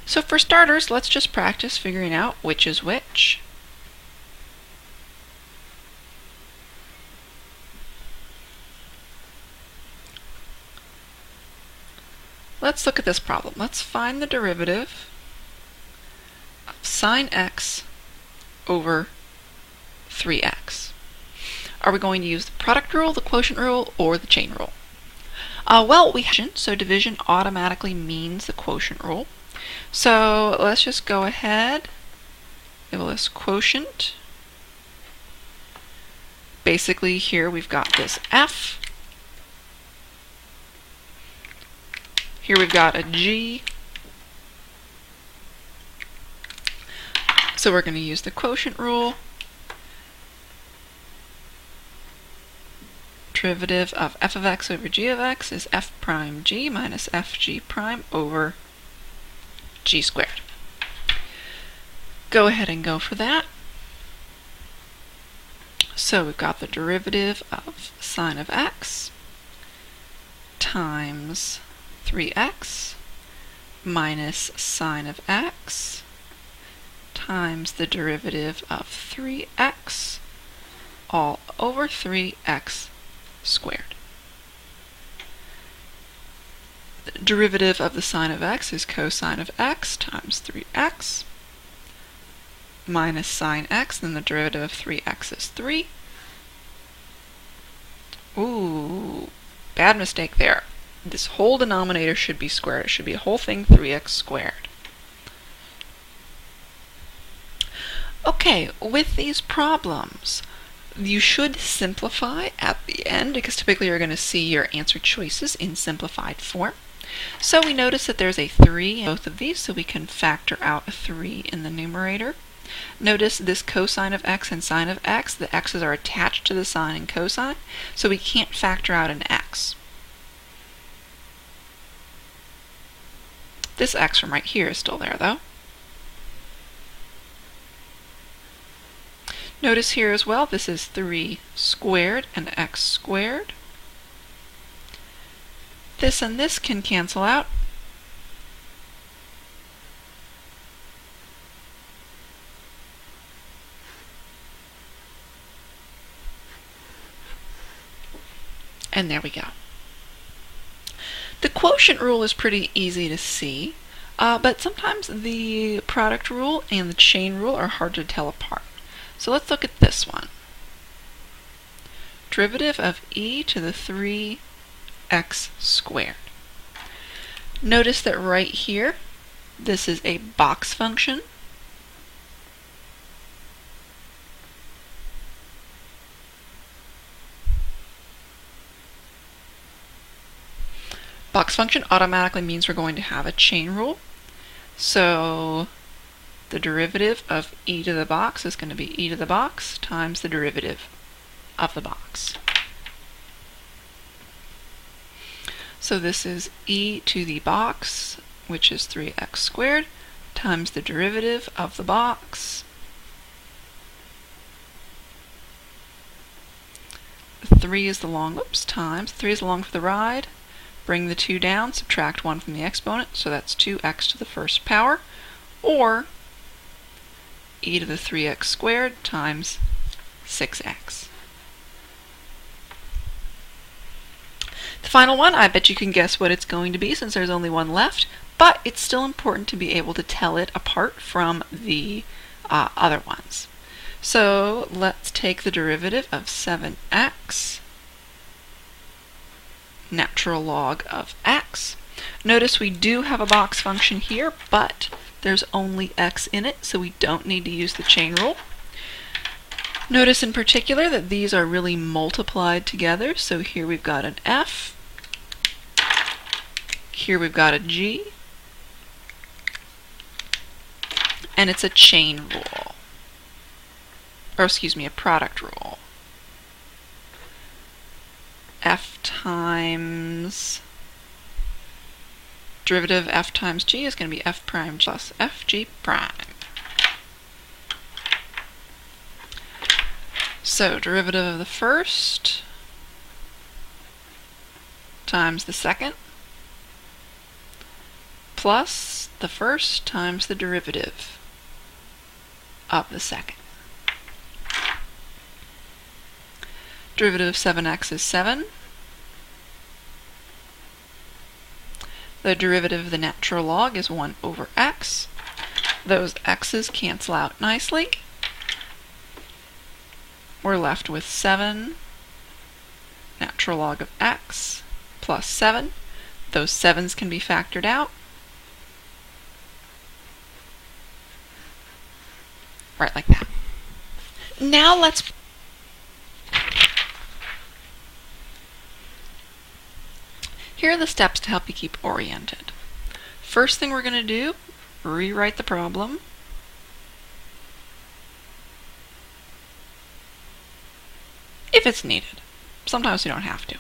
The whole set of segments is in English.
So for starters, let's just practice figuring out which is which. Let's look at this problem. Let's find the derivative of sine x over 3x. Are we going to use the product rule, the quotient rule, or the chain rule? Well, we have so division automatically means the quotient rule. So let's just go ahead, give this quotient. Basically here we've got this f. Here we've got a g. So we're going to use the quotient rule. Derivative of f of x over g of x is f prime g minus fg prime over g squared. Go ahead and go for that. So we've got the derivative of sine of x times 3x minus sine of x times the derivative of 3x all over 3x squared. The derivative of the sine of x is cosine of x times 3x minus sine x, then the derivative of 3x is 3. Ooh, bad mistake there. This whole denominator should be squared. It should be a whole thing 3x squared. Okay, with these problems, you should simplify at the end because typically you're going to see your answer choices in simplified form. So we notice that there's a 3 in both of these, so we can factor out a 3 in the numerator. Notice this cosine of x and sine of x, the x's are attached to the sine and cosine, so we can't factor out an x. This x from right here is still there though. Notice here as well, this is 3 squared and x squared. This and this can cancel out. And there we go. The quotient rule is pretty easy to see, but sometimes the product rule and the chain rule are hard to tell apart. So let's look at this one. Derivative of e to the 3x squared. Notice that right here, this is a box function. Box function automatically means we're going to have a chain rule. So the derivative of e to the box is going to be e to the box times the derivative of the box. So this is e to the box, which is 3x squared, times the derivative of the box. 3 is the long, times 3 is the long for the ride. Bring the 2 down, subtract 1 from the exponent, so that's 2x to the first power, or e to the 3x squared times 6x. The final one, I bet you can guess what it's going to be since there's only one left, but it's still important to be able to tell it apart from the other ones. So let's take the derivative of 7x, natural log of x. Notice we do have a box function here, but there's only x in it, so we don't need to use the chain rule. Notice in particular that these are really multiplied together, so here we've got an f, here we've got a g, and it's a chain rule, or excuse me, a product rule. F times derivative of f times g is going to be f prime plus fg prime. So derivative of the first times the second plus the first times the derivative of the second. Derivative of 7x is 7. The derivative of the natural log is 1 over x. Those x's cancel out nicely. We're left with 7 natural log of x plus 7. Those 7's can be factored out. Right like that. Now let's here are the steps to help you keep oriented. First thing we're going to do, rewrite the problem. If it's needed. Sometimes you don't have to.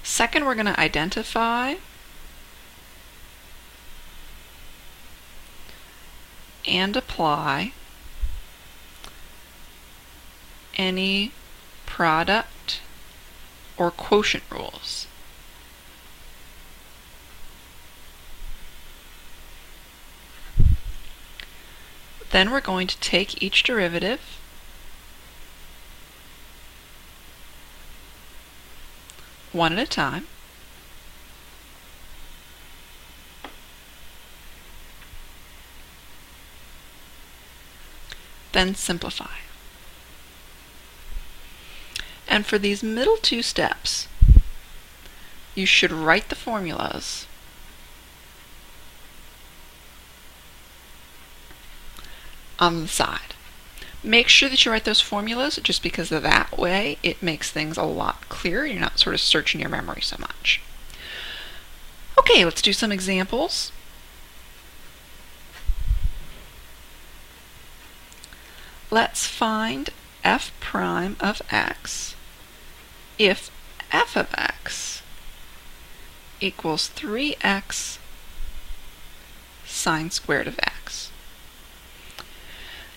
Second, we're going to identify and apply any product or quotient rules. Then we're going to take each derivative one at a time. Then simplify. And for these middle two steps, you should write the formulas on the side. Make sure that you write those formulas just because of that way it makes things a lot clearer. You're not sort of searching your memory so much. Okay, let's do some examples. Let's find f prime of x if f of x equals 3x sine squared of x.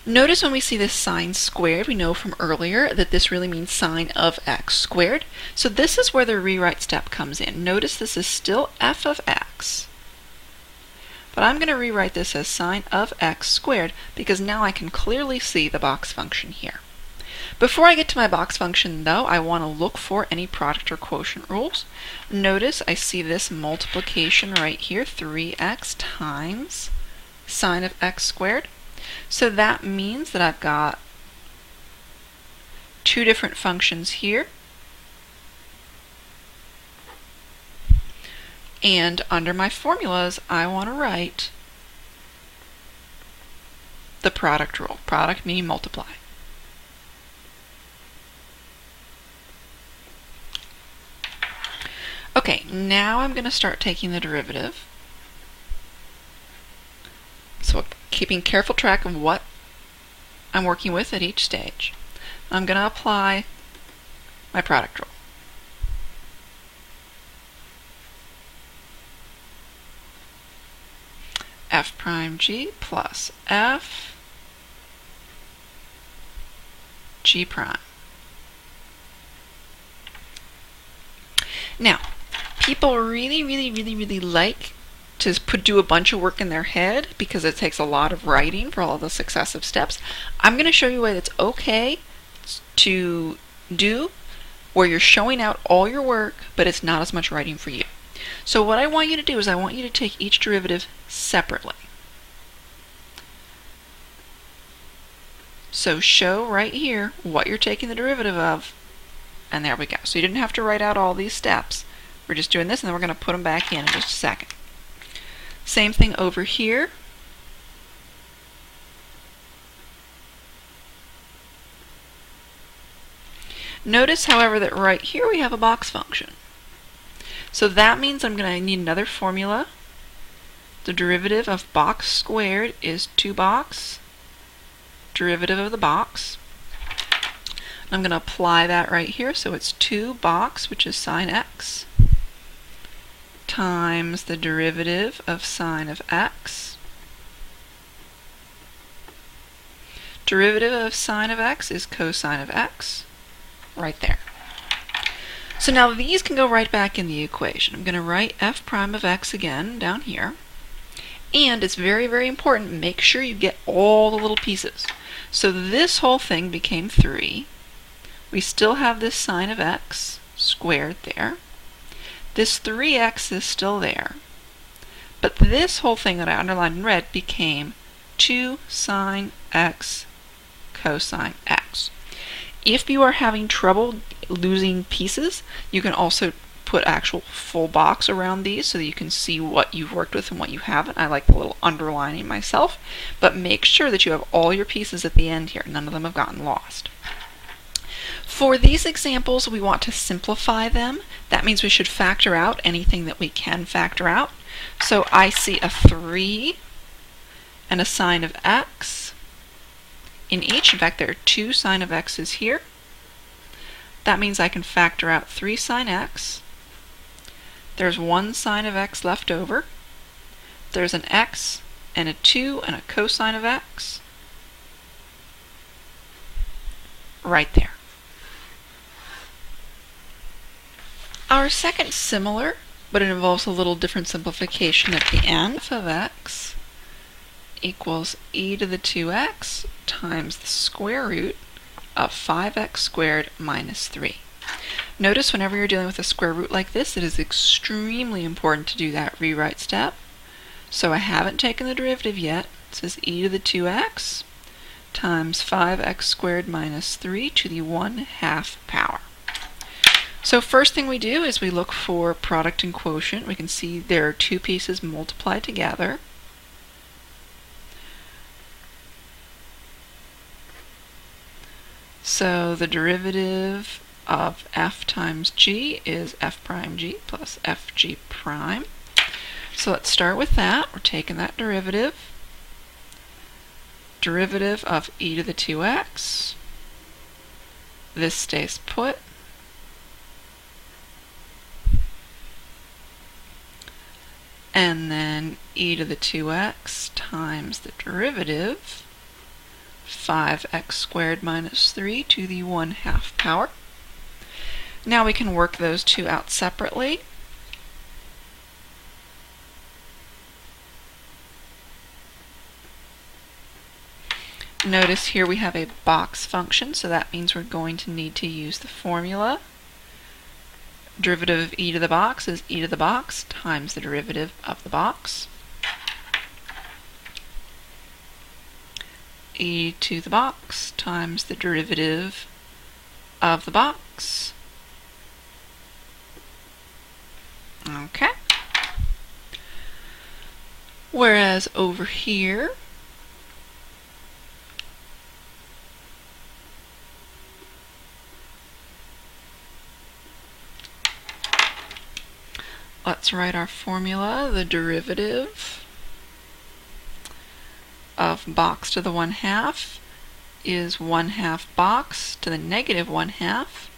Notice when we see this sine squared, we know from earlier that this really means sine of x squared. So this is where the rewrite step comes in. Notice this is still f of x, but I'm going to rewrite this as sine of x squared because now I can clearly see the box function here. Before I get to my box function though, I want to look for any product or quotient rules. Notice I see this multiplication right here, 3x times sine of x squared. So that means that I've got two different functions here. And under my formulas, I want to write the product rule. Product meaning multiply. Okay, now I'm going to start taking the derivative. So keeping careful track of what I'm working with at each stage. I'm going to apply my product rule. F prime g plus f g prime. Now, people really like to do a bunch of work in their head because it takes a lot of writing for all the successive steps. I'm going to show you what it's okay to do where you're showing out all your work, but it's not as much writing for you. So what I want you to do is I want you to take each derivative separately. So show right here what you're taking the derivative of, and there we go. So you didn't have to write out all these steps. We're just doing this, and then we're going to put them back in just a second. Same thing over here. Notice, however, that right here we have a box function. So that means I'm going to need another formula. The derivative of box squared is 2 box, derivative of the box. I'm going to apply that right here, so it's 2 box, which is sine x, times the derivative of sine of x. Derivative of sine of x is cosine of x, right there. So now these can go right back in the equation. I'm going to write f prime of x again down here. And it's very, very important, make sure you get all the little pieces. So this whole thing became 3. We still have this sine of x squared there. This 3x is still there. But this whole thing that I underlined in red became 2 sine x cosine x. If you are having trouble losing pieces, you can also put actual full box around these so that you can see what you've worked with and what you haven't. I like the little underlining myself, but make sure that you have all your pieces at the end here. None of them have gotten lost. For these examples, we want to simplify them. That means we should factor out anything that we can factor out. So I see a 3 and a sine of x in each. In fact, there are 2 sine of x's here. That means I can factor out 3 sine x. There's 1 sine of x left over. There's an x and a 2 and a cosine of x right there. Our second is similar, but it involves a little different simplification at the end. F of x equals e to the 2x times the square root of 5x squared minus 3. Notice whenever you're dealing with a square root like this, it is extremely important to do that rewrite step. So I haven't taken the derivative yet. It says e to the 2x times 5x squared minus 3 to the 1/2 power. So first thing we do is we look for product and quotient. We can see there are 2 pieces multiplied together. So the derivative of f times g is f prime g plus fg prime. So let's start with that. We're taking that derivative. Derivative of e to the 2x. This stays put. And then e to the 2x times the derivative 5x squared minus 3 to the 1/2 power. Now we can work those 2 out separately. Notice here we have a box function, so that means we're going to need to use the formula. Derivative of e to the box is e to the box times the derivative of the box. E to the box times the derivative of the box. Okay. Whereas over here, let's write our formula. The derivative of box to the 1/2 is 1/2 box to the negative 1/2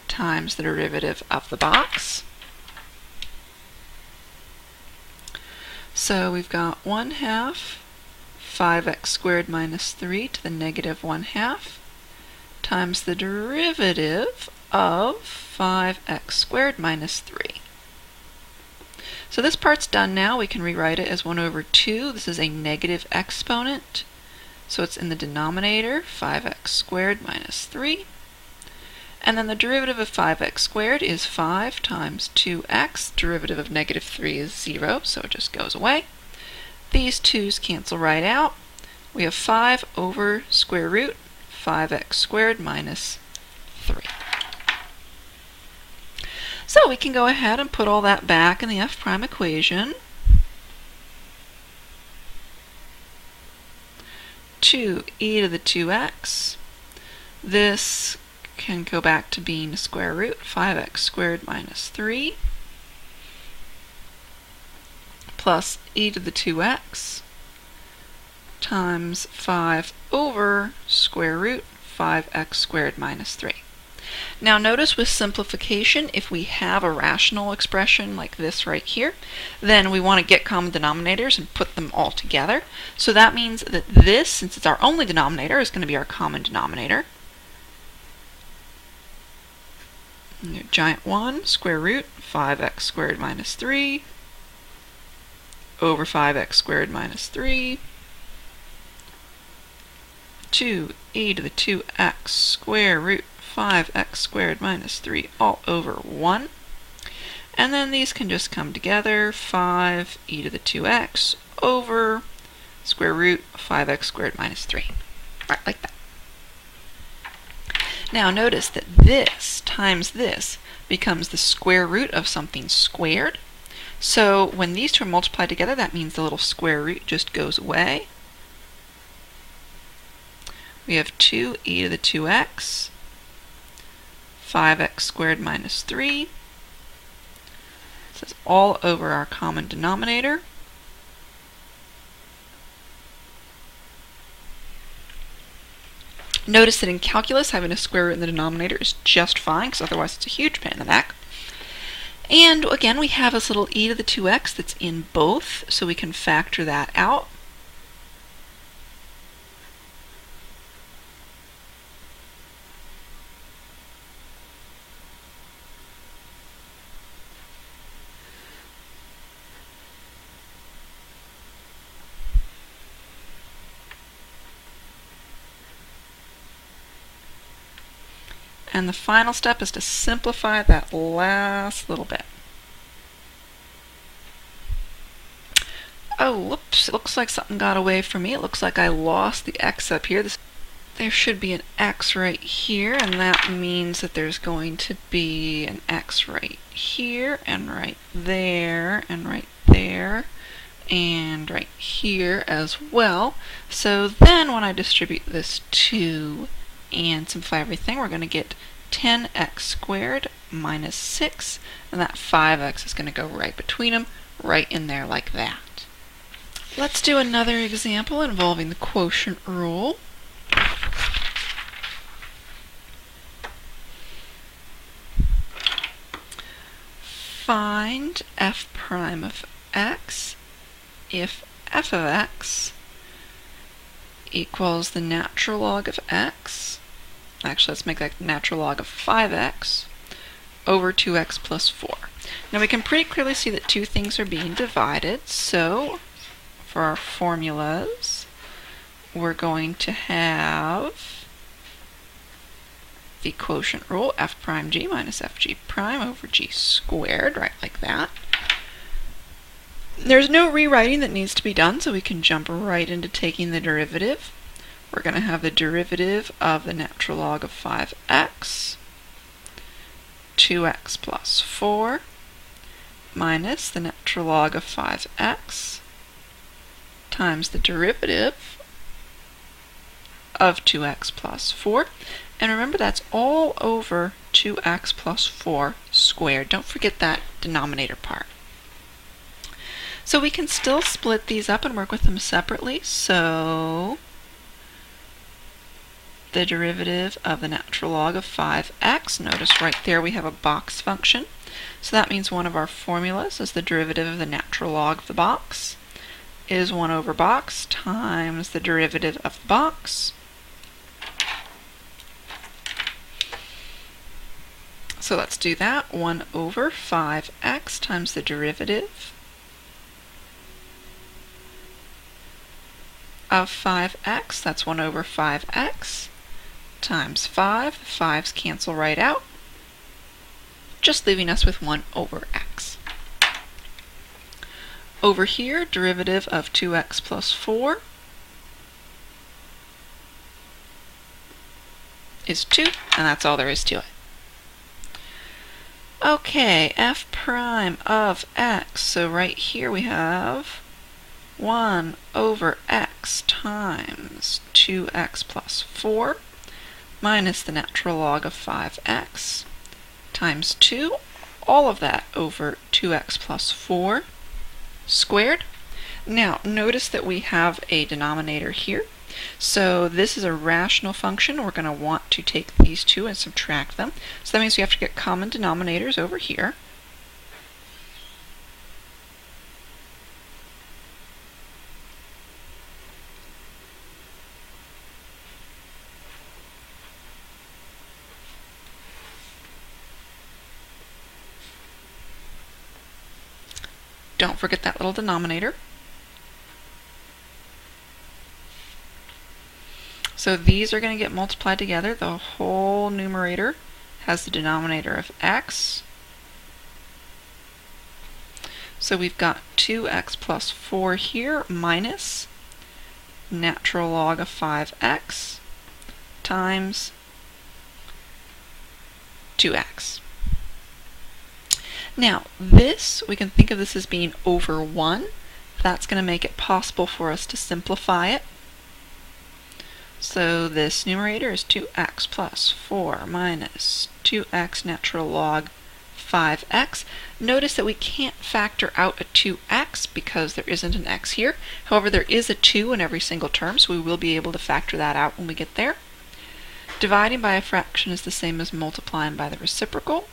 times the derivative of the box. So we've got 1/2 5x squared minus 3 to the negative 1/2 times the derivative of 5x squared minus 3. So this part's done now. We can rewrite it as 1 over 2. This is a negative exponent, so it's in the denominator, 5x squared minus 3. And then the derivative of 5x squared is 5 times 2x. Derivative of negative 3 is 0, so it just goes away. These 2's cancel right out. We have 5 over square root 5x squared minus 3. So we can go ahead and put all that back in the f prime equation. 2e to the 2x. This can go back to being a square root, 5x squared minus 3, plus e to the 2x times 5 over square root 5x squared minus 3. Now notice with simplification, if we have a rational expression like this right here, then we want to get common denominators and put them all together. So that means that this, since it's our only denominator, is going to be our common denominator. Giant 1, square root 5x squared minus 3 over 5x squared minus 3, 2e to the 2x square root 5x squared minus 3 all over 1. And then these can just come together, 5e to the 2x over square root 5x squared minus 3. Right, like that. Now notice that this times this becomes the square root of something squared. So when these two are multiplied together, that means the little square root just goes away. We have 2e to the 2x, 5x squared minus 3. This is all over our common denominator. Notice that in calculus, having a square root in the denominator is just fine, because otherwise it's a huge pain in the neck. And again, we have this little e to the 2x that's in both, so we can factor that out. And the final step is to simplify that last little bit. Oh, whoops, it looks like something got away from me. It looks like I lost the x up here. There should be an x right here, and that means that there's going to be an x right here, and right there, and right there, and right here as well. So then when I distribute this 2 and simplify everything, we're going to get 10x squared minus 6, and that 5x is going to go right between them, right in there like that. Let's do another example involving the quotient rule. Find f prime of x if f of x equals the natural log of x. Actually, let's make that natural log of 5x over 2x plus 4. Now we can pretty clearly see that two things are being divided, so for our formulas, we're going to have the quotient rule, f prime g minus fg prime over g squared, right like that. There's no rewriting that needs to be done, so we can jump right into taking the derivative. We're going to have the derivative of the natural log of 5x, 2x plus 4, minus the natural log of 5x, times the derivative of 2x plus 4. And remember, that's all over 2x plus 4 squared. Don't forget that denominator part. So we can still split these up and work with them separately. So the derivative of the natural log of 5x, notice right there we have a box function. So that means one of our formulas is the derivative of the natural log of the box is 1 over box times the derivative of the box. So let's do that. 1 over 5x times the derivative of 5x, that's 1 over 5x, times 5. The 5's cancel right out, just leaving us with 1 over x. Over here, derivative of 2x plus 4 is 2, and that's all there is to it. Okay, f prime of x, so right here we have 1 over x times 2x plus 4 minus the natural log of 5x times 2, all of that over 2x plus 4 squared. Now notice that we have a denominator here, so this is a rational function. We're going to want to take these two and subtract them, so that means we have to get common denominators over here. Don't forget that little denominator. So these are going to get multiplied together. The whole numerator has the denominator of x. So we've got 2x plus 4 here minus natural log of 5x times 2x. Now this, we can think of this as being over 1. That's going to make it possible for us to simplify it. So this numerator is 2x plus 4 minus 2x natural log 5x. Notice that we can't factor out a 2x because there isn't an x here. However, there is a 2 in every single term, so we will be able to factor that out when we get there. Dividing by a fraction is the same as multiplying by the reciprocal.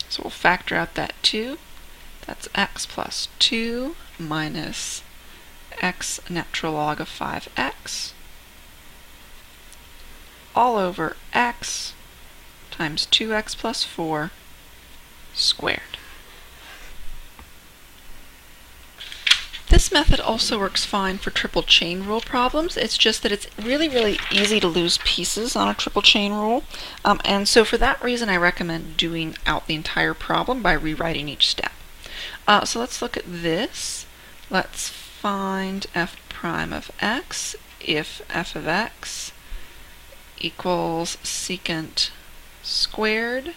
So we'll factor out that 2. That's x plus 2 minus x natural log of 5x all over x times 2x plus 4 squared. This method also works fine for triple chain rule problems. It's just that it's really easy to lose pieces on a triple chain rule. And so for that reason, I recommend doing out the entire problem by rewriting each step. So let's look at this. Let's find f prime of x if f of x equals secant squared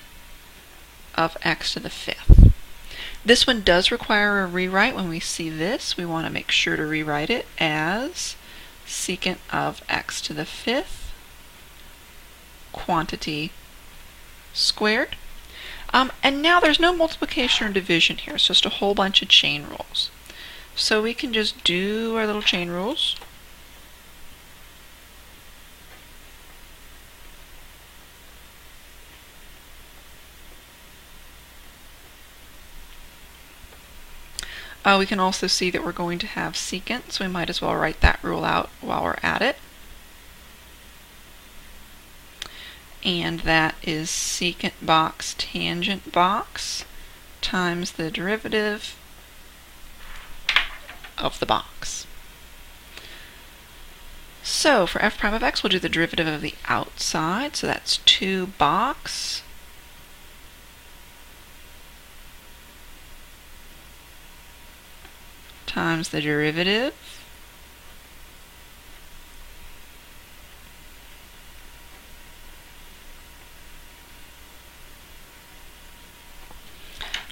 of x to the 5th. This one does require a rewrite. When we see this, we want to make sure to rewrite it as secant of x to the 5th quantity squared. And now there's no multiplication or division here. It's just a whole bunch of chain rules. So we can just do our little chain rules. We can also see that we're going to have secant, so we might as well write that rule out while we're at it. And that is secant box tangent box times the derivative of the box. So for f prime of x, we'll do the derivative of the outside, so that's 2 box times the derivative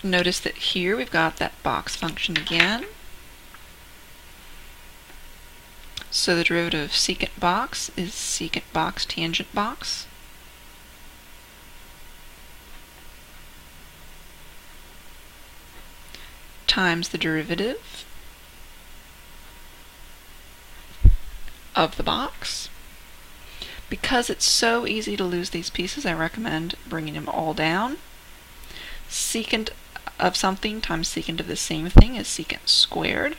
Notice that here we've got that box function again. So the derivative of secant box is secant box tangent box. Times the derivative of the box. Because it's so easy to lose these pieces, I recommend bringing them all down. Secant of something times secant of the same thing is secant squared.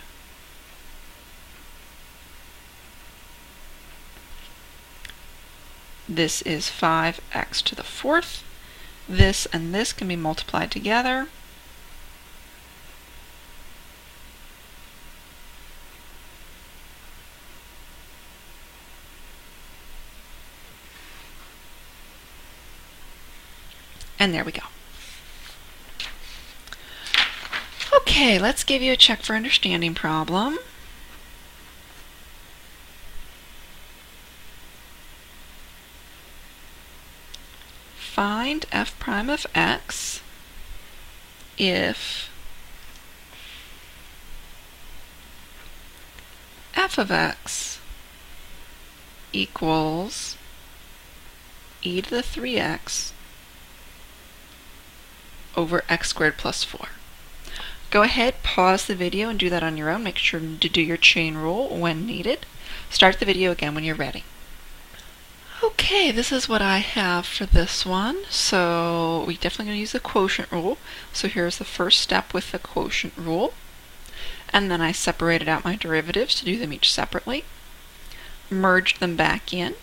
This is 5x to the 4th. This and this can be multiplied together. And there we go. Okay, let's give you a check for understanding problem. Find f prime of x if f of x equals e to the 3x over x squared plus 4. Go ahead, pause the video and do that on your own. Make sure to do your chain rule when needed. Start the video again when you're ready. Okay, this is what I have for this one. So we're definitely going to use the quotient rule. So here's the first step with the quotient rule. And then I separated out my derivatives to do them each separately. Merged them back in.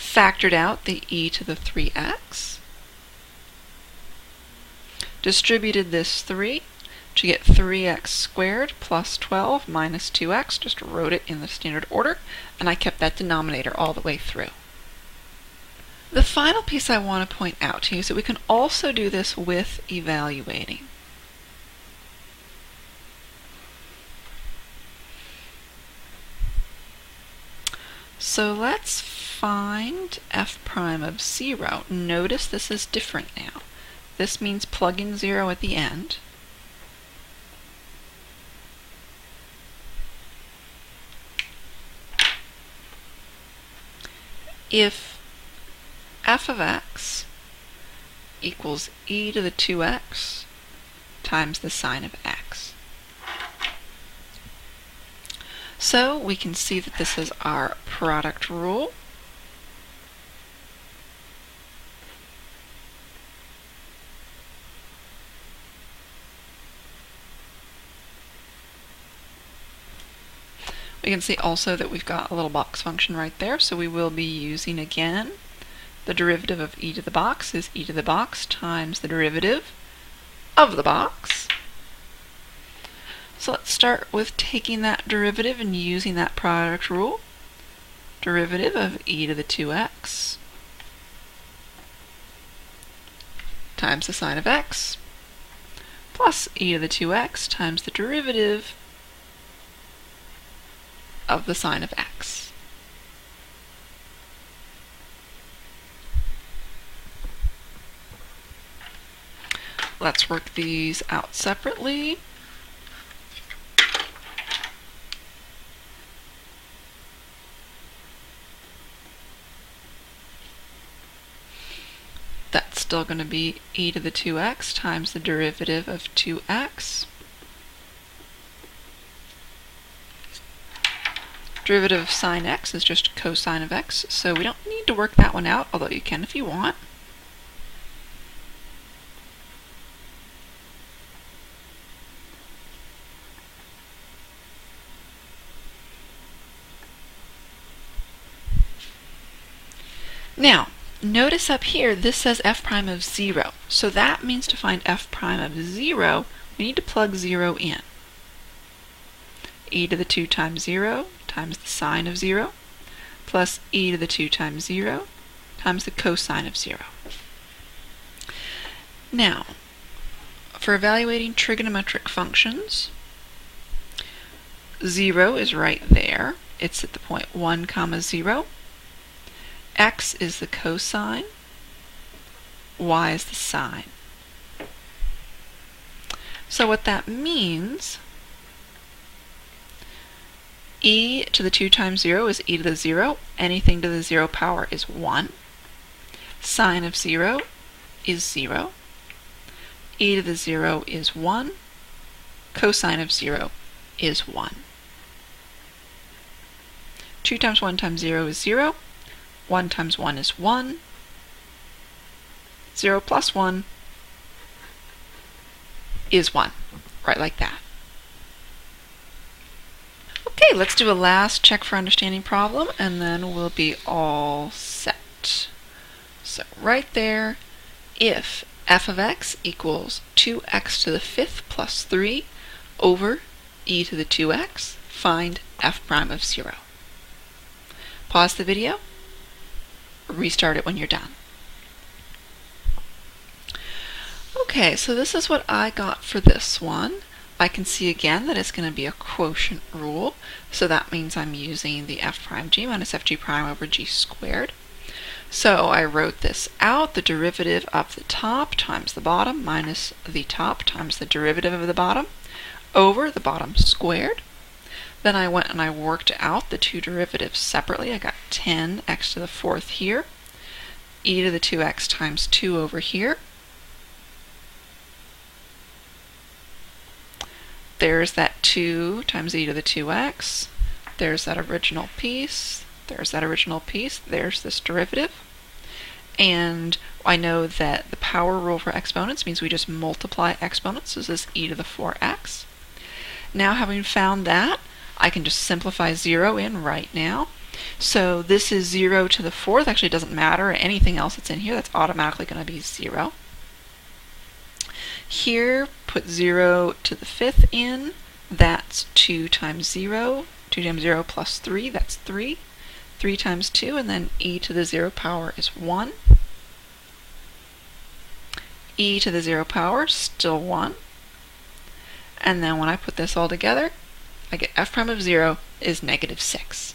factored out the e to the 3x, distributed this 3 to get 3x squared plus 12 minus 2x, just wrote it in the standard order, and I kept that denominator all the way through. The final piece I want to point out to you is that we can also do this with evaluating. So let's find f prime of 0. Notice this is different now. This means plugging 0 at the end. If f of x equals e to the 2x times the sine of x. So we can see that this is our product rule. We can see also that we've got a little box function right there, so we will be using again the derivative of e to the box is e to the box times the derivative of the box. So let's start with taking that derivative and using that product rule. Derivative of e to the 2x times the sine of x plus e to the 2x times the derivative of the sine of x. Let's work these out separately. That's still going to be e to the 2x times the derivative of 2x. Derivative of sine x is just cosine of x, so we don't need to work that one out, although you can if you want. Now, notice up here this says f prime of 0, so that means to find f prime of 0 we need to plug 0 in. E to the 2 times 0 times the sine of 0 plus e to the 2 times 0 times the cosine of 0. Now, for evaluating trigonometric functions, 0 is right there. It's at the point 1 comma 0. X is the cosine, y is the sine. So what that means, e to the 2 times 0 is e to the 0. Anything to the 0 power is 1. Sine of 0 is 0. E to the 0 is 1. Cosine of 0 is 1. 2 times 1 times 0 is 0. 1 times 1 is 1. 0 plus 1 is 1. Right like that. Okay, let's do a last check for understanding problem, and then we'll be all set. So right there, if f of x equals 2x to the 5th plus 3 over e to the 2x, find f prime of 0. Pause the video. Restart it when you're done. Okay, so this is what I got for this one. I can see again that it's going to be a quotient rule, so that means I'm using the f prime g minus fg prime over g squared. So I wrote this out, the derivative of the top times the bottom minus the top times the derivative of the bottom over the bottom squared. Then I went and I worked out the two derivatives separately. I got 10x to the 4th here, e to the 2x times 2 over here. There's that 2 times e to the 2x. There's that original piece. There's that original piece. There's this derivative. And I know that the power rule for exponents means we just multiply exponents. So this is e to the 4x. Now, having found that, I can just simplify 0 in right now. So this is 0 to the 4th. Actually, it doesn't matter. Anything else that's in here, that's automatically going to be 0. Here, put 0 to the 5th in. That's 2 times 0. 2 times 0 plus 3, that's 3. 3 times 2, and then e to the 0 power is 1. E to the 0 power, still 1. And then when I put this all together, I get f prime of 0 is negative 6.